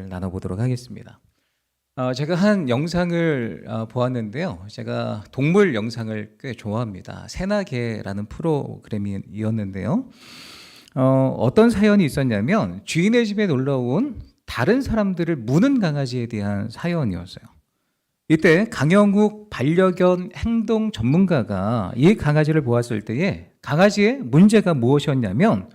나눠보도록 하겠습니다. 제가 한 영상을 보았는데요. 제가 동물 영상을 꽤 좋아합니다. 새나개라는 프로그램이었는데요. 어떤 사연이 있었냐면 주인의 집에 놀러온 다른 사람들을 무는 강아지에 대한 사연이었어요. 이때 강영욱 반려견 행동 전문가가 이 강아지를 보았을 때에 강아지의 문제가 무엇이었냐면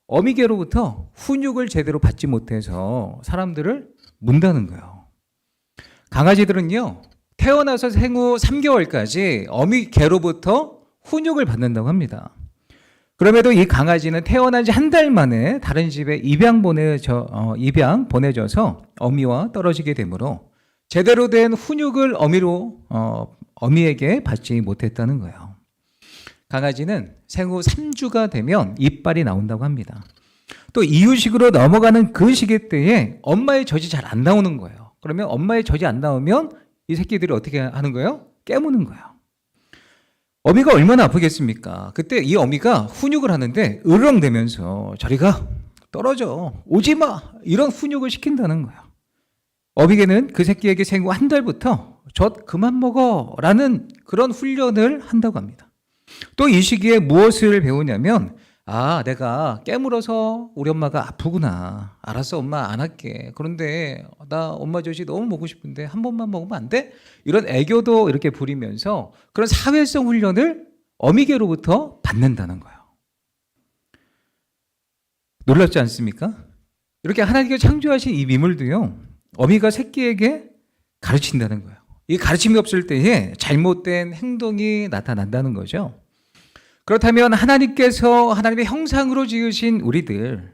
어미개로부터 훈육을 제대로 받지 못해서 사람들을 문다는 거예요. 강아지들은요, 태어나서 생후 3개월까지 어미개로부터 훈육을 받는다고 합니다. 그럼에도 이 강아지는 태어난 지 한 달 만에 다른 집에 입양 보내져서 어미와 떨어지게 되므로 제대로 된 훈육을 어미에게 받지 못했다는 거예요. 강아지는 생후 3주가 되면 이빨이 나온다고 합니다. 또 이유식으로 넘어가는 그 시기 때에 엄마의 젖이 잘 안 나오는 거예요. 그러면 엄마의 젖이 안 나오면 이 새끼들이 어떻게 하는 거예요? 깨무는 거예요. 어미가 얼마나 아프겠습니까? 그때 이 어미가 훈육을 하는데 으르렁대면서 저리 가, 떨어져, 오지 마, 이런 훈육을 시킨다는 거예요. 어미개는 그 새끼에게 생후 한 달부터 젖 그만 먹어 라는 그런 훈련을 한다고 합니다. 또 이 시기에 무엇을 배우냐면 내가 깨물어서 우리 엄마가 아프구나. 알았어, 엄마 안 할게. 그런데 나 엄마 젖이 너무 먹고 싶은데 한 번만 먹으면 안 돼? 이런 애교도 이렇게 부리면서 그런 사회성 훈련을 어미개로부터 받는다는 거예요. 놀랍지 않습니까? 이렇게 하나님께서 창조하신 이 미물도요, 어미가 새끼에게 가르친다는 거예요. 이 가르침이 없을 때에 잘못된 행동이 나타난다는 거죠. 그렇다면 하나님께서 하나님의 형상으로 지으신 우리들,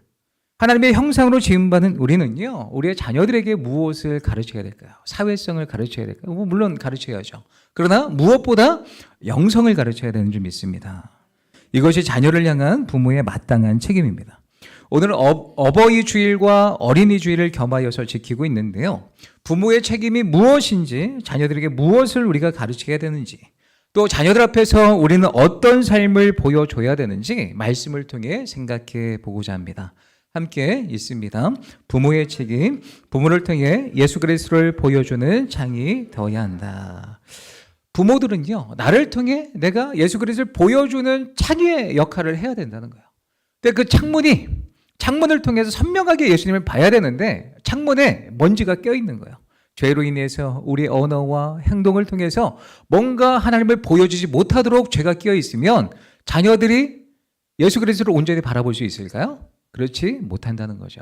하나님의 형상으로 지음받은 우리는요, 우리의 자녀들에게 무엇을 가르쳐야 될까요? 사회성을 가르쳐야 될까요? 물론 가르쳐야죠. 그러나 무엇보다 영성을 가르쳐야 되는 줄 믿습니다. 이것이 자녀를 향한 부모의 마땅한 책임입니다. 오늘은 어버이 주일과 어린이 주일을 겸하여서 지키고 있는데요. 부모의 책임이 무엇인지, 자녀들에게 무엇을 우리가 가르쳐야 되는지, 또 자녀들 앞에서 우리는 어떤 삶을 보여줘야 되는지 말씀을 통해 생각해 보고자 합니다. 함께 있습니다. 부모의 책임, 부모를 통해 예수 그리스도를 보여주는 창이 되어야 한다. 부모들은요, 나를 통해 내가 예수 그리스도를 보여주는 창의 역할을 해야 된다는 거예요. 근데 그 창문을 통해서 선명하게 예수님을 봐야 되는데 창문에 먼지가 껴있는 거예요. 죄로 인해서 우리의 언어와 행동을 통해서 뭔가 하나님을 보여주지 못하도록 죄가 끼어있으면 자녀들이 예수 그리스도를 온전히 바라볼 수 있을까요? 그렇지 못한다는 거죠.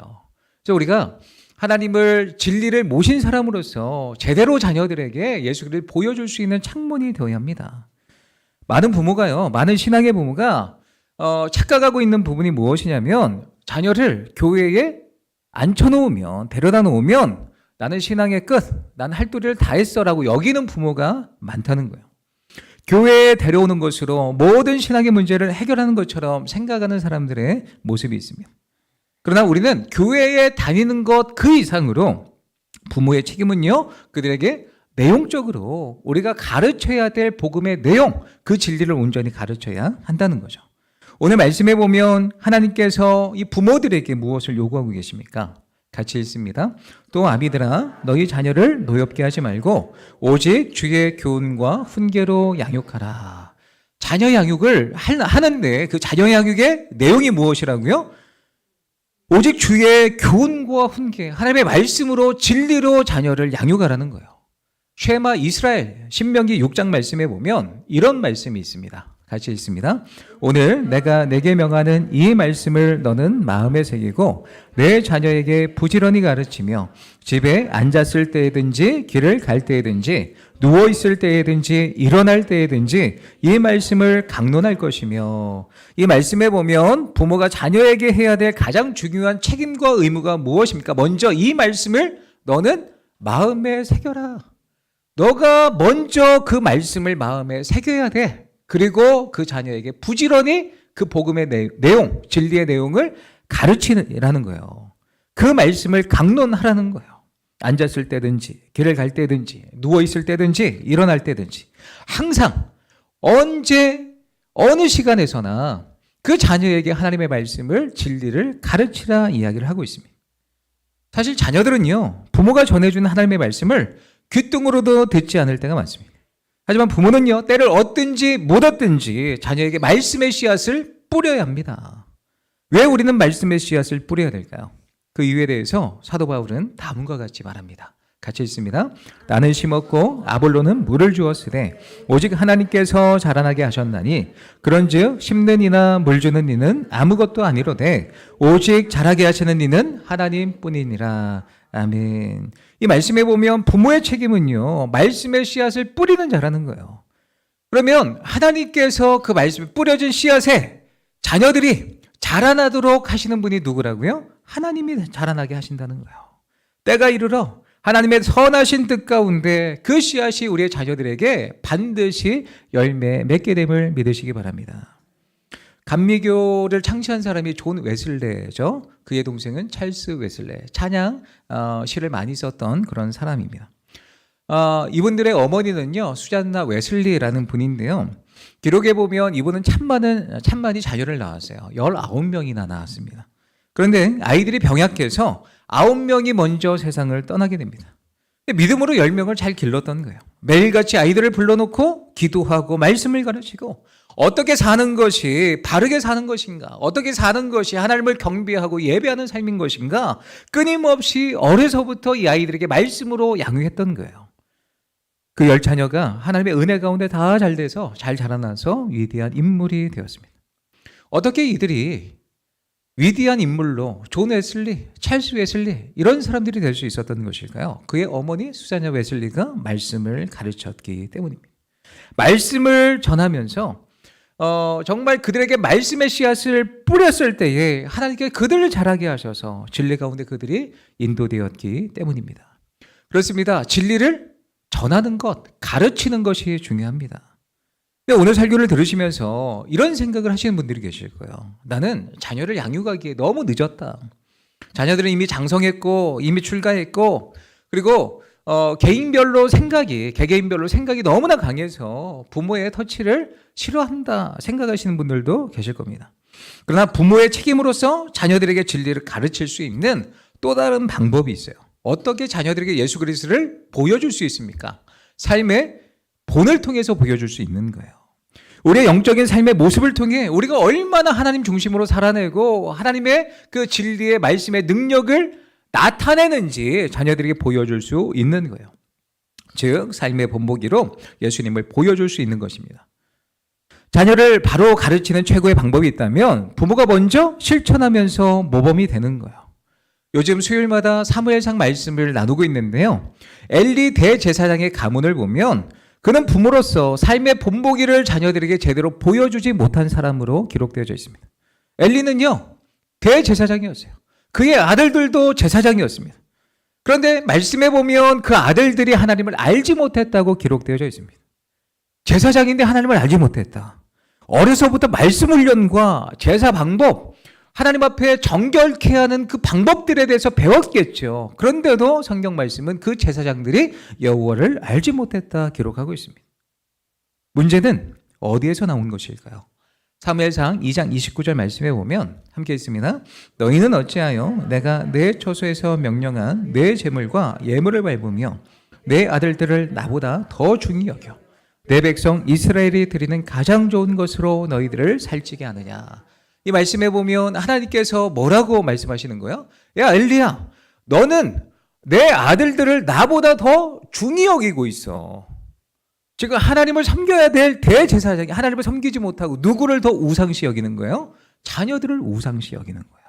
그래서 우리가 하나님을 진리를 모신 사람으로서 제대로 자녀들에게 예수 그리스도를 보여줄 수 있는 창문이 되어야 합니다. 많은 신앙의 부모가 착각하고 있는 부분이 무엇이냐면 자녀를 교회에 데려다 놓으면 나는 신앙의 끝, 나는 할 도리를 다 했어라고 여기는 부모가 많다는 거예요. 교회에 데려오는 것으로 모든 신앙의 문제를 해결하는 것처럼 생각하는 사람들의 모습이 있습니다. 그러나 우리는 교회에 다니는 것 그 이상으로 부모의 책임은요, 그들에게 내용적으로 우리가 가르쳐야 될 복음의 내용, 그 진리를 온전히 가르쳐야 한다는 거죠. 오늘 말씀해 보면 하나님께서 이 부모들에게 무엇을 요구하고 계십니까? 같이 읽습니다. 또 아비들아, 너희 자녀를 노엽게 하지 말고 오직 주의 교훈과 훈계로 양육하라. 자녀 양육을 하는데 그 자녀 양육의 내용이 무엇이라고요? 오직 주의 교훈과 훈계, 하나님의 말씀으로 진리로 자녀를 양육하라는 거예요. 쉐마 이스라엘 신명기 6장 말씀에 보면 이런 말씀이 있습니다. 같이 읽습니다. 오늘 내가 내게 명하는 이 말씀을 너는 마음에 새기고 내 자녀에게 부지런히 가르치며 집에 앉았을 때든지 길을 갈 때든지 누워있을 때든지 일어날 때든지 이 말씀을 강론할 것이며, 이 말씀에 보면 부모가 자녀에게 해야 될 가장 중요한 책임과 의무가 무엇입니까? 먼저 이 말씀을 너는 마음에 새겨라. 너가 먼저 그 말씀을 마음에 새겨야 돼. 그리고 그 자녀에게 부지런히 그 복음의 내용, 진리의 내용을 가르치라는 거예요. 그 말씀을 강론하라는 거예요. 앉았을 때든지, 길을 갈 때든지, 누워있을 때든지, 일어날 때든지, 항상, 언제, 어느 시간에서나 그 자녀에게 하나님의 말씀을, 진리를 가르치라 이야기를 하고 있습니다. 사실 자녀들은요, 부모가 전해준 하나님의 말씀을 귀뚱으로도 듣지 않을 때가 많습니다. 하지만 부모는요, 때를 얻든지 못 얻든지 자녀에게 말씀의 씨앗을 뿌려야 합니다. 왜 우리는 말씀의 씨앗을 뿌려야 될까요? 그 이유에 대해서 사도 바울은 다음과 같이 말합니다. 같이 읽습니다. 나는 심었고 아볼로는 물을 주었으되 오직 하나님께서 자라나게 하셨나니 그런즉 심는 이나 물 주는 이는 아무것도 아니로되 오직 자라게 하시는 이는 하나님뿐이니라. 아멘. 이 말씀에 보면 부모의 책임은요, 말씀의 씨앗을 뿌리는 자라는 거예요. 그러면 하나님께서 그 말씀에 뿌려진 씨앗에 자녀들이 자라나도록 하시는 분이 누구라고요? 하나님이 자라나게 하신다는 거예요. 때가 이르러 하나님의 선하신 뜻 가운데 그 씨앗이 우리의 자녀들에게 반드시 열매 맺게 됨을 믿으시기 바랍니다. 감리교를 창시한 사람이 존 웨슬레죠. 그의 동생은 찰스 웨슬레. 찬양 시를 많이 썼던 그런 사람입니다. 이분들의 어머니는요, 수잔나 웨슬리라는 분인데요. 기록에 보면 이분은 참많이 자녀를 낳았어요. 19명이나 낳았습니다. 그런데 아이들이 병약해서 9명이 먼저 세상을 떠나게 됩니다. 믿음으로 10명을 잘 길렀던 거예요. 매일같이 아이들을 불러놓고 기도하고 말씀을 가르치고 어떻게 사는 것이 바르게 사는 것인가, 어떻게 사는 것이 하나님을 경배하고 예배하는 삶인 것인가 끊임없이 어려서부터 이 아이들에게 말씀으로 양육했던 거예요. 그 10자녀가 하나님의 은혜 가운데 다 잘 돼서 잘 자라나서 위대한 인물이 되었습니다. 어떻게 이들이 위대한 인물로 존 웨슬리, 찰스 웨슬리 이런 사람들이 될 수 있었던 것일까요? 그의 어머니 수자냐 웨슬리가 말씀을 가르쳤기 때문입니다. 말씀을 전하면서 정말 그들에게 말씀의 씨앗을 뿌렸을 때에 하나님께 그들을 자라게 하셔서 진리 가운데 그들이 인도되었기 때문입니다. 그렇습니다. 진리를 전하는 것, 가르치는 것이 중요합니다. 오늘 설교를 들으시면서 이런 생각을 하시는 분들이 계실 거예요. 나는 자녀를 양육하기에 너무 늦었다. 자녀들은 이미 장성했고 이미 출가했고 그리고 개개인별로 생각이 너무나 강해서 부모의 터치를 싫어한다 생각하시는 분들도 계실 겁니다. 그러나 부모의 책임으로서 자녀들에게 진리를 가르칠 수 있는 또 다른 방법이 있어요. 어떻게 자녀들에게 예수 그리스도를 보여줄 수 있습니까? 삶의 본을 통해서 보여줄 수 있는 거예요. 우리의 영적인 삶의 모습을 통해 우리가 얼마나 하나님 중심으로 살아내고 하나님의 그 진리의 말씀의 능력을 나타내는지 자녀들에게 보여줄 수 있는 거예요. 즉 삶의 본보기로 예수님을 보여줄 수 있는 것입니다. 자녀를 바로 가르치는 최고의 방법이 있다면 부모가 먼저 실천하면서 모범이 되는 거예요. 요즘 수요일마다 사무엘상 말씀을 나누고 있는데요. 엘리 대제사장의 가문을 보면 그는 부모로서 삶의 본보기를 자녀들에게 제대로 보여주지 못한 사람으로 기록되어져 있습니다. 엘리는요, 대제사장이었어요. 그의 아들들도 제사장이었습니다. 그런데 말씀에 보면 그 아들들이 하나님을 알지 못했다고 기록되어져 있습니다. 제사장인데 하나님을 알지 못했다. 어려서부터 말씀 훈련과 제사 방법, 하나님 앞에 정결케 하는 그 방법들에 대해서 배웠겠죠. 그런데도 성경 말씀은 그 제사장들이 여호와를 알지 못했다 기록하고 있습니다. 문제는 어디에서 나온 것일까요? 사무엘상 2장 29절 말씀에 보면 함께 있습니다. 너희는 어찌하여 내가 내 처소에서 명령한 내 재물과 예물을 밟으며 내 아들들을 나보다 더 중히 여겨 내 백성 이스라엘이 드리는 가장 좋은 것으로 너희들을 살찌게 하느냐. 이 말씀에 보면 하나님께서 뭐라고 말씀하시는 거예요? 야 엘리야, 너는 내 아들들을 나보다 더 중히 여기고 있어. 지금 하나님을 섬겨야 될 대제사장이 하나님을 섬기지 못하고 누구를 더 우상시 여기는 거예요? 자녀들을 우상시 여기는 거예요.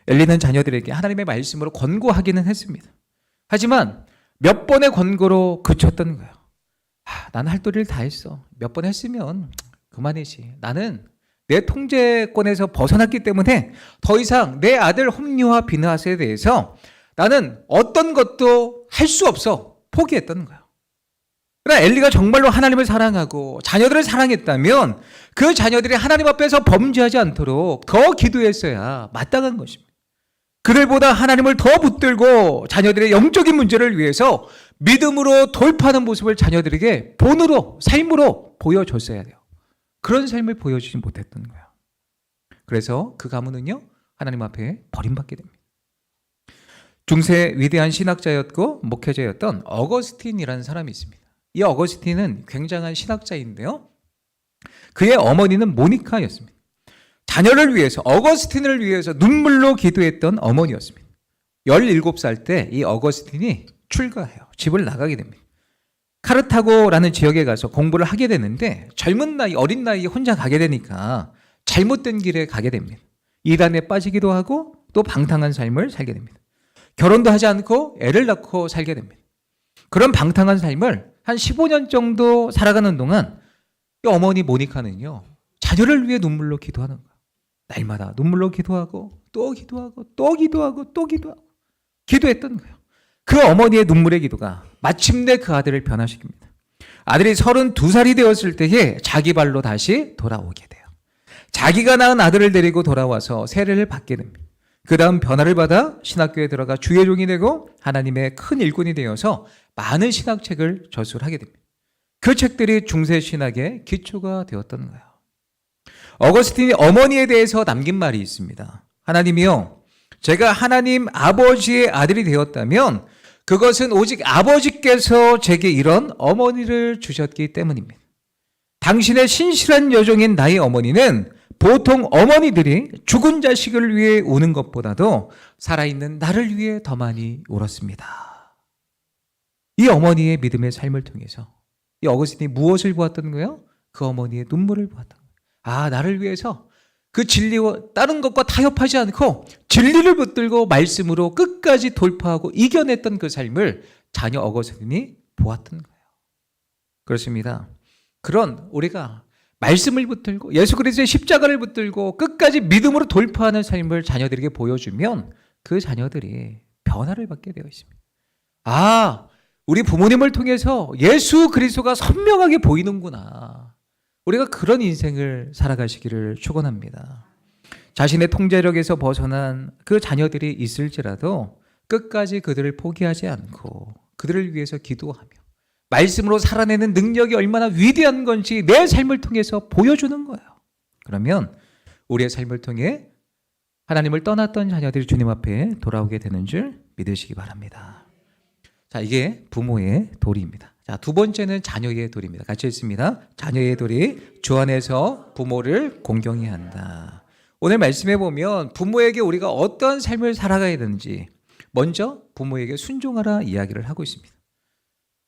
엘리는 자녀들에게 하나님의 말씀으로 권고하기는 했습니다. 하지만 몇 번의 권고로 그쳤던 거예요. 나는 할 도리를 다 했어. 몇 번 했으면 그만이지. 나는 내 통제권에서 벗어났기 때문에 더 이상 내 아들 홈리와 비느하스에 대해서 나는 어떤 것도 할 수 없어. 포기했던 거예요. 그러나 엘리가 정말로 하나님을 사랑하고 자녀들을 사랑했다면 그 자녀들이 하나님 앞에서 범죄하지 않도록 더 기도했어야 마땅한 것입니다. 그들보다 하나님을 더 붙들고 자녀들의 영적인 문제를 위해서 믿음으로 돌파하는 모습을 자녀들에게 본으로, 삶으로 보여줬어야 돼요. 그런 삶을 보여주지 못했던 거예요. 그래서 그 가문은요, 하나님 앞에 버림받게 됩니다. 중세 위대한 신학자였고 목회자였던 어거스틴이라는 사람이 있습니다. 이 어거스틴은 굉장한 신학자인데요. 그의 어머니는 모니카였습니다. 자녀를 위해서, 어거스틴을 위해서 눈물로 기도했던 어머니였습니다. 17살 때 이 어거스틴이 출가해요. 집을 나가게 됩니다. 카르타고라는 지역에 가서 공부를 하게 되는데 젊은 나이, 어린 나이에 혼자 가게 되니까 잘못된 길에 가게 됩니다. 이단에 빠지기도 하고 또 방탕한 삶을 살게 됩니다. 결혼도 하지 않고 애를 낳고 살게 됩니다. 그런 방탕한 삶을 한 15년 정도 살아가는 동안 이 어머니 모니카는요, 자녀를 위해 눈물로 기도하는 거예요. 날마다 눈물로 기도하고 또 기도하고 또 기도하고 또 기도하고 기도했던 거예요. 그 어머니의 눈물의 기도가 마침내 그 아들을 변화시킵니다. 아들이 32살이 되었을 때에 자기 발로 다시 돌아오게 돼요. 자기가 낳은 아들을 데리고 돌아와서 세례를 받게 됩니다. 그 다음 변화를 받아 신학교에 들어가 주의 종이 되고 하나님의 큰 일꾼이 되어서 많은 신학책을 저술하게 됩니다. 그 책들이 중세 신학의 기초가 되었던 거예요. 어거스틴이 어머니에 대해서 남긴 말이 있습니다. 하나님이요, 제가 하나님 아버지의 아들이 되었다면 그것은 오직 아버지께서 제게 이런 어머니를 주셨기 때문입니다. 당신의 신실한 여종인 나의 어머니는 보통 어머니들이 죽은 자식을 위해 우는 것보다도 살아있는 나를 위해 더 많이 울었습니다. 이 어머니의 믿음의 삶을 통해서 이 어거스틴이 무엇을 보았던 거예요? 그 어머니의 눈물을 보았던 거예요. 아, 나를 위해서 그 진리와 다른 것과 타협하지 않고 진리를 붙들고 말씀으로 끝까지 돌파하고 이겨냈던 그 삶을 자녀 어거스틴이 보았던 거예요. 그렇습니다. 그런 우리가 말씀을 붙들고 예수 그리스도의 십자가를 붙들고 끝까지 믿음으로 돌파하는 삶을 자녀들에게 보여주면 그 자녀들이 변화를 받게 되어 있습니다. 아, 우리 부모님을 통해서 예수 그리스도가 선명하게 보이는구나. 우리가 그런 인생을 살아가시기를 축원합니다. 자신의 통제력에서 벗어난 그 자녀들이 있을지라도 끝까지 그들을 포기하지 않고 그들을 위해서 기도하며 말씀으로 살아내는 능력이 얼마나 위대한 건지 내 삶을 통해서 보여주는 거예요. 그러면 우리의 삶을 통해 하나님을 떠났던 자녀들이 주님 앞에 돌아오게 되는 줄 믿으시기 바랍니다. 자, 이게 부모의 도리입니다. 자, 두 번째는 자녀의 도리입니다. 같이 읽습니다. 자녀의 도리, 주 안에서 부모를 공경해야 한다. 오늘 말씀해 보면 부모에게 우리가 어떤 삶을 살아가야 되는지 먼저 부모에게 순종하라 이야기를 하고 있습니다.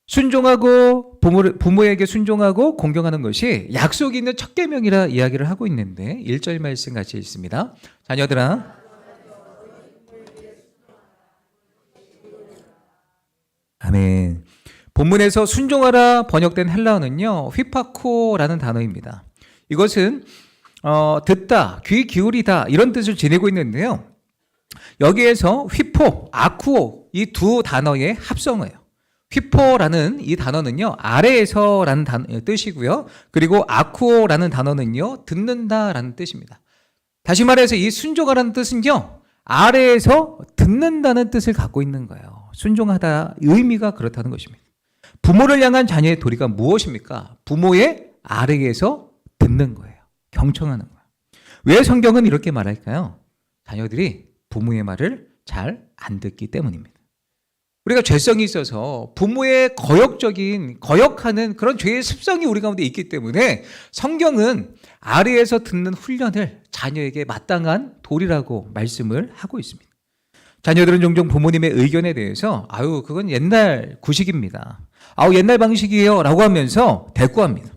순종하고 부모에게 순종하고 공경하는 것이 약속이 있는 첫 계명이라 이야기를 하고 있는데 1절 말씀 같이 읽습니다. 자녀들아, 아멘. 본문에서 순종하라 번역된 헬라어는요, 휘파코라는 단어입니다. 이것은 듣다, 귀 기울이다 이런 뜻을 지니고 있는데요. 여기에서 휘포, 아쿠오 이 두 단어의 합성어예요. 휘포라는 이 단어는요, 아래에서라는 뜻이고요. 그리고 아쿠오라는 단어는요, 듣는다라는 뜻입니다. 다시 말해서 이 순종하라는 뜻은요, 아래에서 듣는다는 뜻을 갖고 있는 거예요. 순종하다 의미가 그렇다는 것입니다. 부모를 향한 자녀의 도리가 무엇입니까? 부모의 아래에서 듣는 거예요. 경청하는 거예요. 왜 성경은 이렇게 말할까요? 자녀들이 부모의 말을 잘 안 듣기 때문입니다. 우리가 죄성이 있어서 부모의 거역하는 그런 죄의 습성이 우리 가운데 있기 때문에 성경은 아래에서 듣는 훈련을 자녀에게 마땅한 도리라고 말씀을 하고 있습니다. 자녀들은 종종 부모님의 의견에 대해서 그건 옛날 구식입니다. 옛날 방식이에요 라고 하면서 대꾸합니다.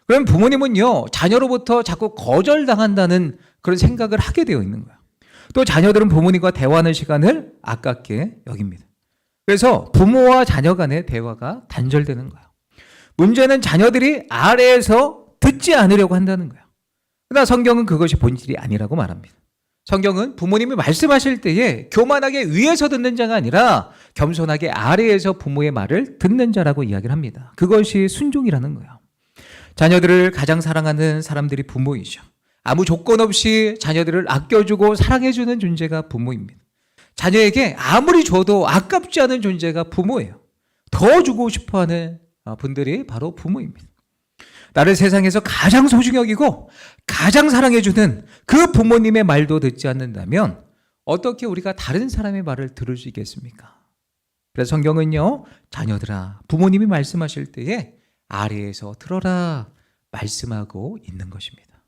그럼 부모님은요, 자녀로부터 자꾸 거절당한다는 그런 생각을 하게 되어 있는 거예요. 또 자녀들은 부모님과 대화하는 시간을 아깝게 여깁니다. 그래서 부모와 자녀 간의 대화가 단절되는 거예요. 문제는 자녀들이 아래에서 듣지 않으려고 한다는 거예요. 그러나 성경은 그것이 본질이 아니라고 말합니다. 성경은 부모님이 말씀하실 때에 교만하게 위에서 듣는 자가 아니라 겸손하게 아래에서 부모의 말을 듣는 자라고 이야기를 합니다. 그것이 순종이라는 거예요. 자녀들을 가장 사랑하는 사람들이 부모이죠. 아무 조건 없이 자녀들을 아껴주고 사랑해주는 존재가 부모입니다. 자녀에게 아무리 줘도 아깝지 않은 존재가 부모예요. 더 주고 싶어하는 분들이 바로 부모입니다. 나를 세상에서 가장 소중히 여기고 가장 사랑해주는 그 부모님의 말도 듣지 않는다면 어떻게 우리가 다른 사람의 말을 들을 수 있겠습니까? 그래서 성경은요, 자녀들아, 부모님이 말씀하실 때에 아래에서 들어라 말씀하고 있는 것입니다.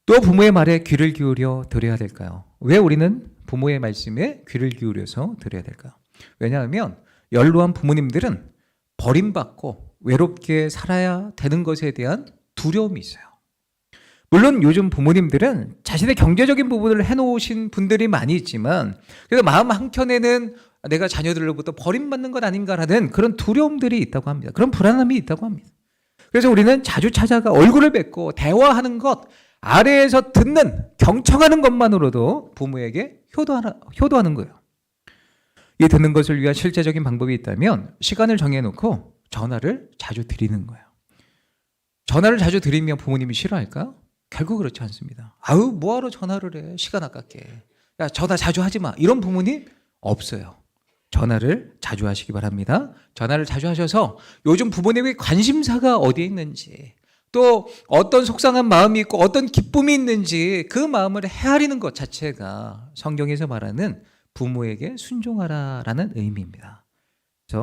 또 부모의 말에 귀를 기울여 들어야 될까요? 왜 우리는 부모의 말씀에 귀를 기울여서 들어야 될까요? 왜냐하면 연로한 부모님들은 버림받고 외롭게 살아야 되는 것에 대한 두려움이 있어요. 물론 요즘 부모님들은 자신의 경제적인 부분을 해놓으신 분들이 많이 있지만 그래서 마음 한켠에는 내가 자녀들로부터 버림받는 것 아닌가라는 그런 두려움들이 있다고 합니다. 그런 불안함이 있다고 합니다. 그래서 우리는 자주 찾아가 얼굴을 뵙고 대화하는 것, 아래에서 듣는, 경청하는 것만으로도 부모에게 효도하는 거예요. 이 듣는 것을 위한 실제적인 방법이 있다면 시간을 정해놓고 전화를 자주 드리는 거예요. 전화를 자주 드리면 부모님이 싫어할까요? 결국 그렇지 않습니다. 아유, 뭐하러 전화를 해? 시간 아깝게. 야, 전화 자주 하지 마. 이런 부모님 없어요. 전화를 자주 하시기 바랍니다. 전화를 자주 하셔서 요즘 부모님의 관심사가 어디에 있는지, 또 어떤 속상한 마음이 있고 어떤 기쁨이 있는지 그 마음을 헤아리는 것 자체가 성경에서 말하는 부모에게 순종하라라는 의미입니다.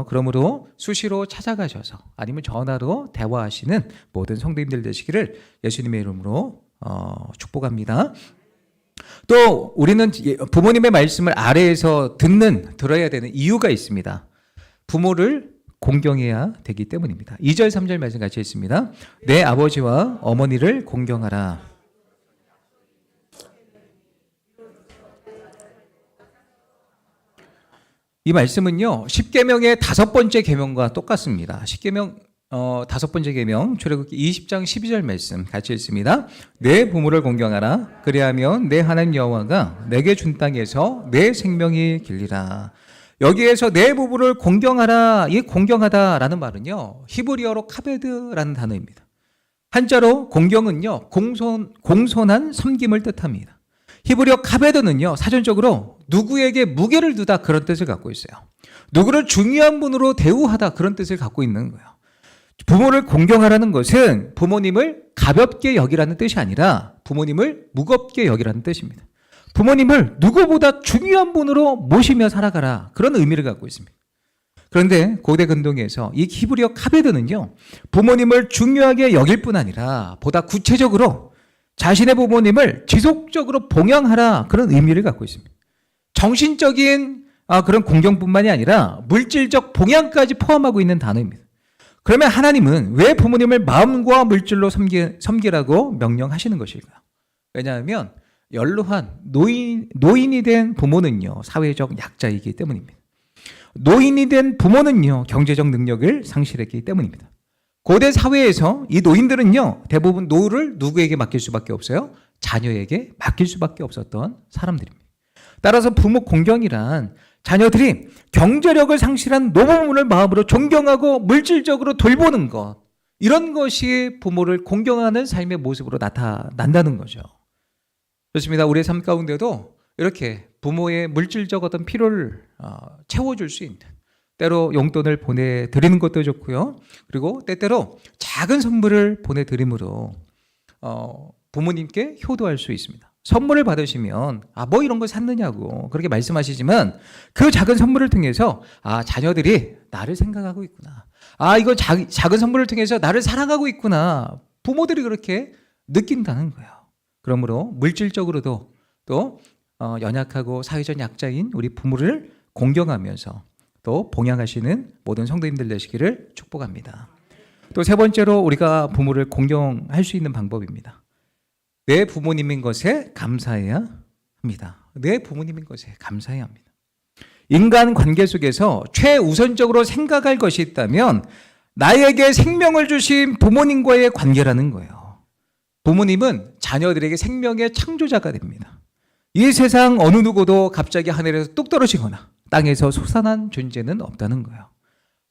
그러므로 수시로 찾아가셔서 아니면 전화로 대화하시는 모든 성도님들 되시기를 예수님의 이름으로 축복합니다. 또 우리는 부모님의 말씀을 아래에서 들어야 되는 이유가 있습니다. 부모를 공경해야 되기 때문입니다. 2절 3절 말씀 같이 있습니다. 내 아버지와 어머니를 공경하라. 이 말씀은요, 10계명의 5번째 계명과 똑같습니다. 10계명 5번째 계명 출애굽기 20장 12절 말씀 같이 읽습니다. 내 부모를 공경하라. 그리하면 내 하나님 여호와가 내게 준 땅에서 내 생명이 길리라. 여기에서 내 부모를 공경하라. 이 공경하다라는 말은요, 히브리어로 카베드라는 단어입니다. 한자로 공경은요, 공손한 섬김을 뜻합니다. 히브리어 카베드는요, 사전적으로 누구에게 무게를 두다 그런 뜻을 갖고 있어요. 누구를 중요한 분으로 대우하다 그런 뜻을 갖고 있는 거예요. 부모를 공경하라는 것은 부모님을 가볍게 여기라는 뜻이 아니라 부모님을 무겁게 여기라는 뜻입니다. 부모님을 누구보다 중요한 분으로 모시며 살아가라, 그런 의미를 갖고 있습니다. 그런데 고대 근동에서 이 히브리어 카베드는요, 부모님을 중요하게 여길 뿐 아니라 보다 구체적으로 자신의 부모님을 지속적으로 봉양하라, 그런 의미를 갖고 있습니다. 정신적인 그런 공경뿐만이 아니라 물질적 봉양까지 포함하고 있는 단어입니다. 그러면 하나님은 왜 부모님을 마음과 물질로 섬기라고 명령하시는 것일까요? 왜냐하면 연로한 노인이 된 부모는요, 사회적 약자이기 때문입니다. 노인이 된 부모는요, 경제적 능력을 상실했기 때문입니다. 고대 사회에서 이 노인들은요, 대부분 노후를 누구에게 맡길 수밖에 없어요? 자녀에게 맡길 수밖에 없었던 사람들입니다. 따라서 부모 공경이란 자녀들이 경제력을 상실한 노부모를 마음으로 존경하고 물질적으로 돌보는 것, 이런 것이 부모를 공경하는 삶의 모습으로 나타난다는 거죠. 그렇습니다. 우리의 삶 가운데도 이렇게 부모의 물질적 어떤 필요를 채워줄 수 있는, 때로 용돈을 보내드리는 것도 좋고요. 그리고 때때로 작은 선물을 보내드림으로 부모님께 효도할 수 있습니다. 선물을 받으시면 뭐 이런 걸 샀느냐고 그렇게 말씀하시지만 그 작은 선물을 통해서 자녀들이 나를 생각하고 있구나. 이거 작은 선물을 통해서 나를 사랑하고 있구나. 부모들이 그렇게 느낀다는 거예요. 그러므로 물질적으로도 또 연약하고 사회적 약자인 우리 부모를 공경하면서 또 봉양하시는 모든 성도님들 되시기를 축복합니다. 또 세 번째로 우리가 부모를 공경할 수 있는 방법입니다. 내 부모님인 것에 감사해야 합니다. 내 부모님인 것에 감사해야 합니다. 인간 관계 속에서 최우선적으로 생각할 것이 있다면 나에게 생명을 주신 부모님과의 관계라는 거예요. 부모님은 자녀들에게 생명의 창조자가 됩니다. 이 세상 어느 누구도 갑자기 하늘에서 뚝 떨어지거나 땅에서 솟아난 존재는 없다는 거예요.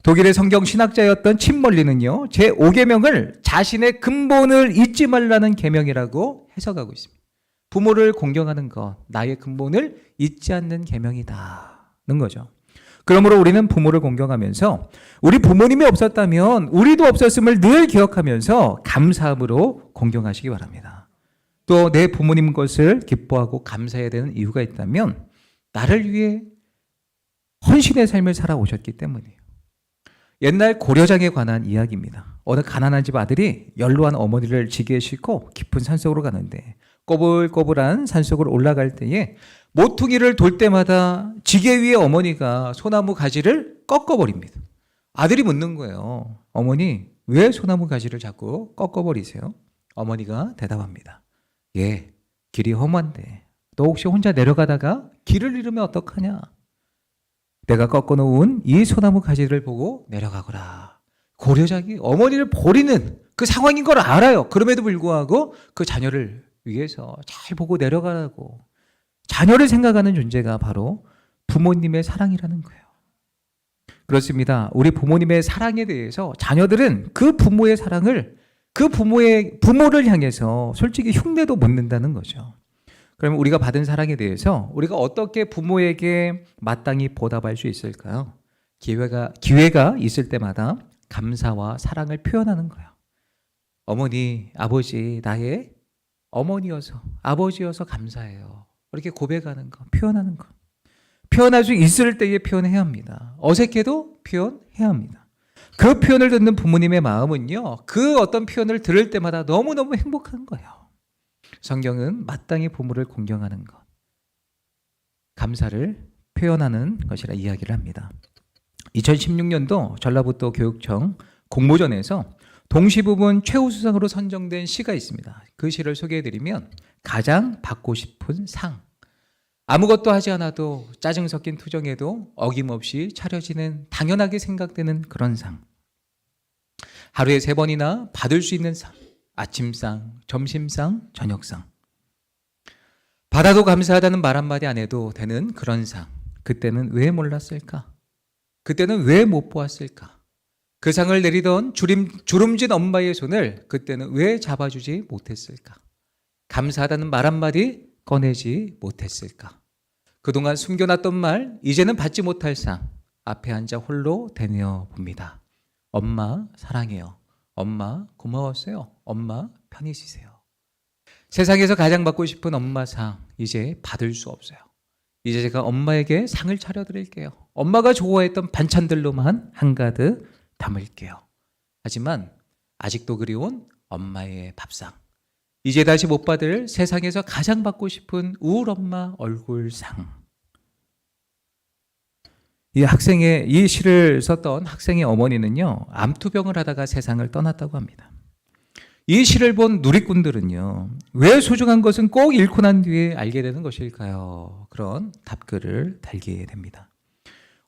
독일의 성경 신학자였던 침멀리는요, 제5계명을 자신의 근본을 잊지 말라는 계명이라고 해석하고 있습니다. 부모를 공경하는 것, 나의 근본을 잊지 않는 계명이다는 거죠. 그러므로 우리는 부모를 공경하면서 우리 부모님이 없었다면 우리도 없었음을 늘 기억하면서 감사함으로 공경하시기 바랍니다. 또 내 부모님 것을 기뻐하고 감사해야 되는 이유가 있다면 나를 위해 헌신의 삶을 살아오셨기 때문이에요. 옛날 고려장에 관한 이야기입니다. 어느 가난한 집 아들이 연로한 어머니를 지게에 싣고 깊은 산속으로 가는데 꼬불꼬불한 산속으로 올라갈 때에 모퉁이를 돌 때마다 지게 위에 어머니가 소나무 가지를 꺾어버립니다. 아들이 묻는 거예요. 어머니, 왜 소나무 가지를 자꾸 꺾어버리세요? 어머니가 대답합니다. 예, 길이 험한데 너 혹시 혼자 내려가다가 길을 잃으면 어떡하냐? 내가 꺾어놓은 이 소나무 가지를 보고 내려가거라. 고려장이 어머니를 버리는 그 상황인 걸 알아요. 그럼에도 불구하고 그 자녀를 위해서 잘 보고 내려가라고. 자녀를 생각하는 존재가 바로 부모님의 사랑이라는 거예요. 그렇습니다. 우리 부모님의 사랑에 대해서 자녀들은 그 부모의 사랑을 그 부모를 향해서 솔직히 흉내도 못 낸다는 거죠. 그러면 우리가 받은 사랑에 대해서 우리가 어떻게 부모에게 마땅히 보답할 수 있을까요? 기회가 있을 때마다 감사와 사랑을 표현하는 거예요. 어머니, 아버지, 나의 어머니여서 아버지여서 감사해요. 이렇게 고백하는 거, 표현하는 거. 표현할 수 있을 때에 표현해야 합니다. 어색해도 표현해야 합니다. 그 표현을 듣는 부모님의 마음은요, 그 어떤 표현을 들을 때마다 너무너무 행복한 거예요. 성경은 마땅히 부모를 공경하는 것, 감사를 표현하는 것이라 이야기를 합니다. 2016년도 전라북도 교육청 공모전에서 동시부문 최우수상으로 선정된 시가 있습니다. 그 시를 소개해드리면 가장 받고 싶은 상. 아무것도 하지 않아도 짜증 섞인 투정에도 어김없이 차려지는 당연하게 생각되는 그런 상. 하루에 3번이나 받을 수 있는 상. 아침상, 점심상, 저녁상. 받아도 감사하다는 말 한마디 안 해도 되는 그런 상. 그때는 왜 몰랐을까? 그때는 왜 못 보았을까? 그 상을 내리던 주름진 엄마의 손을 그때는 왜 잡아주지 못했을까? 감사하다는 말 한마디 꺼내지 못했을까? 그동안 숨겨놨던 말, 이제는 받지 못할 상. 앞에 앉아 홀로 되뇌어 봅니다. 엄마 사랑해요. 엄마 고마웠어요. 엄마 편히 쉬세요. 세상에서 가장 받고 싶은 엄마상 이제 받을 수 없어요. 이제 제가 엄마에게 상을 차려드릴게요. 엄마가 좋아했던 반찬들로만 한가득 담을게요. 하지만 아직도 그리운 엄마의 밥상. 이제 다시 못 받을 세상에서 가장 받고 싶은 우울 엄마 얼굴상. 이 시를 썼던 학생의 어머니는요, 암투병을 하다가 세상을 떠났다고 합니다. 이 시를 본 누리꾼들은요, 왜 소중한 것은 꼭 잃고 난 뒤에 알게 되는 것일까요? 그런 답글을 달게 됩니다.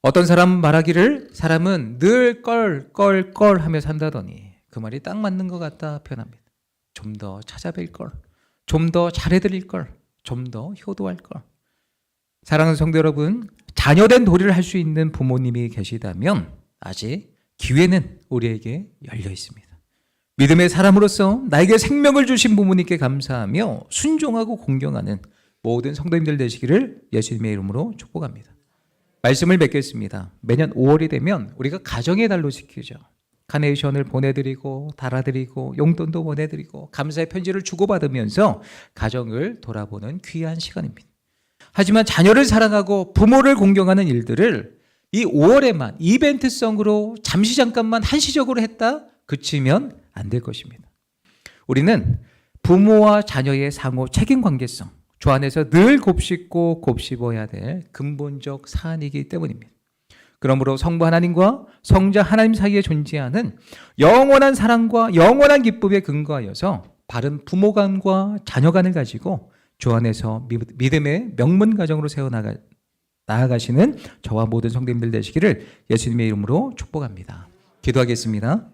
어떤 사람 말하기를 사람은 늘 껄 하며 산다더니 그 말이 딱 맞는 것 같다 표현합니다. 좀 더 찾아뵐 걸, 좀 더 잘해드릴 걸, 좀 더 효도할 걸. 사랑하는 성도 여러분, 자녀된 도리를 할 수 있는 부모님이 계시다면 아직 기회는 우리에게 열려 있습니다. 믿음의 사람으로서 나에게 생명을 주신 부모님께 감사하며 순종하고 공경하는 모든 성도님들 되시기를 예수님의 이름으로 축복합니다. 말씀을 맺겠습니다. 매년 5월이 되면 우리가 가정의 달로 지키죠. 카네이션을 보내드리고 달아드리고 용돈도 보내드리고 감사의 편지를 주고받으면서 가정을 돌아보는 귀한 시간입니다. 하지만 자녀를 사랑하고 부모를 공경하는 일들을 이 5월에만 이벤트성으로 잠깐만 한시적으로 했다 그치면 안 될 것입니다. 우리는 부모와 자녀의 상호 책임 관계성, 주 안에서 늘 곱씹고 곱씹어야 될 근본적 사안이기 때문입니다. 그러므로 성부 하나님과 성자 하나님 사이에 존재하는 영원한 사랑과 영원한 기쁨에 근거하여서 바른 부모간과 자녀간을 가지고 주 안에서 믿음의 명문 가정으로 나아가시는 저와 모든 성도님들 되시기를 예수님의 이름으로 축복합니다. 기도하겠습니다.